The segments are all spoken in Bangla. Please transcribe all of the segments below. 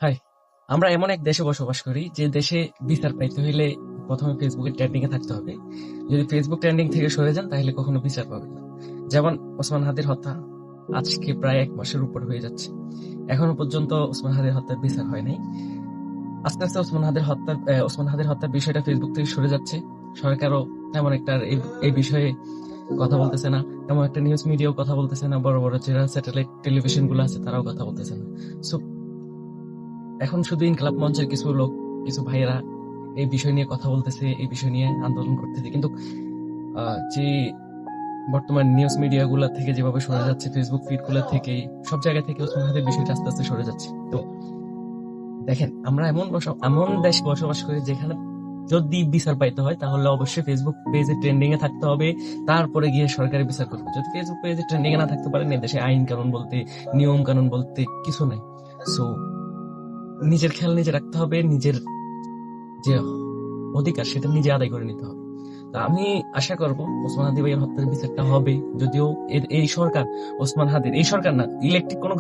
হাই, আমরা এমন এক দেশে বসবাস করি যে দেশে বিচার পাইতে হইলে প্রথমে ফেসবুকের ট্রেন্ডিং এ থাকতে হবে। যদি ফেসবুক ট্রেন্ডিং থেকে সরে যান তাহলে কখনো বিচার পাবেন না। যেমন ওসমান হাদির হত্যা আজকে প্রায় 1 মাসের উপর হয়ে যাচ্ছে, এখনো পর্যন্ত ওসমান হাদির হত্যার বিচার হয় নাই। আস্তে আস্তে ওসমান হাদির হত্যার বিষয়টা ফেসবুক থেকে সরে যাচ্ছে। সরকারও তেমন একটা আর এই বিষয়ে কথা বলতেছে না, তেমন একটা নিউজ মিডিয়াও কথা বলতেছে না, বড় বড় যারা স্যাটেলাইট টেলিভিশন গুলো আছে তারাও কথা বলতেছে না। সো এখন শুধু ইনকলাব মঞ্চের কিছু লোক, কিছু ভাইয়েরা এই বিষয় নিয়ে কথা বলতেছে, এই বিষয় নিয়ে আন্দোলন করতেছে, কিন্তু যে বর্তমান নিউজ মিডিয়া গুলা থেকে যেভাবে সরে যাচ্ছে, ফেসবুক ফিড গুলা থেকে, সব জায়গা থেকে ওসমান হাদির বিষয়টা আস্তে আস্তে সরে যাচ্ছে। তো দেখেন, আমরা এমন দেশে বসবাস করি যেখানে যদি বিচার পাইতে হয় তাহলে অবশ্যই ফেসবুক পেজে ট্রেন্ডিং এ থাকতে হবে, তারপরে গিয়ে সরকারি বিচার করবে। যদি ফেসবুক পেজে ট্রেন্ডিং এ না থাকতে পারেন, দেশে আইন কানুন বলতে, নিয়ম কানুন বলতে কিছু নাই। সো নিজের খেয়াল নিজে রাখতে হবে, নিজের যে অধিকার সেটা নিজে আদায় করে নিতে হবে। তা আমি আশা করব ওসমান হাদি ভাইয়ের হত্যার বিচারটা হবে। যদিও এই সরকার, ওসমান হাদির এই সরকার না, ইলেকট্রিক কোনো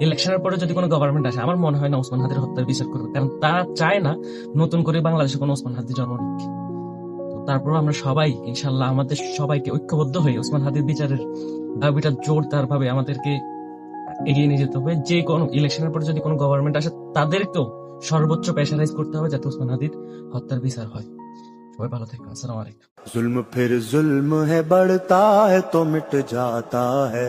ইলেকশনের পরে যদি কোনো গভর্নমেন্ট আসে, আমার মনে হয় না ওসমান হাদির হত্যার বিচার করবে, কারণ তারা চায় না নতুন করে বাংলাদেশে কোনো ওসমান হাদি জন্ম নিক। তো তারপর আমরা সবাই ইনশাল্লাহ আমাদের সবাইকে ঐক্যবদ্ধ হয়ে ওসমান হাদির বিচারের দাবিটা জোরদার ভাবে আমাদেরকে এগিয়ে নিয়ে যেতে হবে। যে কোনো ইলেকশনের পরে যদি কোনো গভর্নমেন্ট আসে, তাদেরকেও সর্বোচ্চ প্রেশারাইজ করতে হবে যাতে ওসমান হাদির হত্যার বিচার হয়। সবাই ভালো থাকবেন। আসসালামু আলাইকুম। जुल्म फिर जुल्म है, बढ़ता है तो मिट जाता है।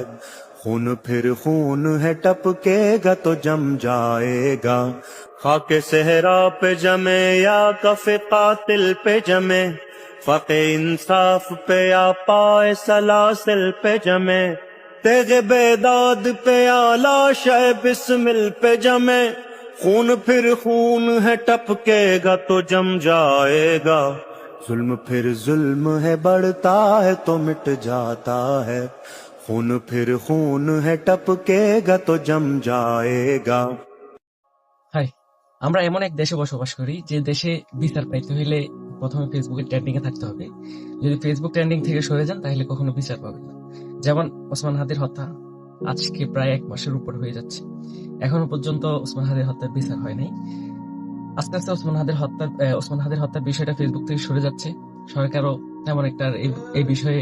खून फिर खून है, टपकेगा तो जम जाएगा। खाके सहरा पे जमे या कफे कातिल पे जमे, फके इंसाफ पे या पाए सलासिल पे जमे, तेगे बेदाद पे या लाशे बिस्मिल पे जमे। खून फिर खून है, टपकेगा तो जम जाएगा। जुल्म फिर जुल्म है, बढ़ता है तो मिट जाता है। खून फिर खून है, टपकेगा तो जम जाएगा। হাই, আমরা এমন এক দেশে বসবাস করি যে দেশে বিচার পাইতে হইলে প্রথমে ফেসবুকের ট্রেন্ডিং এ থাকতে হবে। যদি ফেসবুক ট্রেন্ডিং থেকে সরে যান তাহলে কখনো বিচার পাবেন না। যেমন ওসমান হাদির হত্যা আজকে প্রায় 1 মাসের উপর হয়ে যাচ্ছে, এখনো পর্যন্ত ওসমান হাদির হত্যার বিচার হয় নাই। আস্তে আস্তে ওসমান হাদির হত্যার বিষয়টা ফেসবুক থেকে সরে যাচ্ছে। সরকারও তেমন একটা আর এই বিষয়ে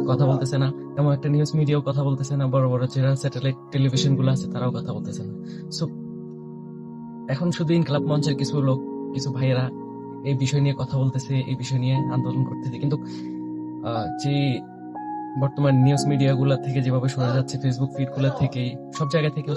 কথা বলতেছে না, তেমন একটা নিউজ মিডিয়াও কথা বলতেছে না, বড় বড় যারা স্যাটেলাইট টেলিভিশন গুলো আছে তারাও কথা বলতেছে না। সো এখন শুধু ইনকলাব মঞ্চের কিছু লোক, কিছু ভাইয়েরা এই বিষয় নিয়ে কথা বলতেছে, এই বিষয় নিয়ে আন্দোলন করতেছে, কিন্তু যে বর্তমান নিউজ মিডিয়া গুলা থেকে যেভাবে সরে যাচ্ছে, ফেসবুক ফিড গুলা থেকে, সব জায়গা থেকে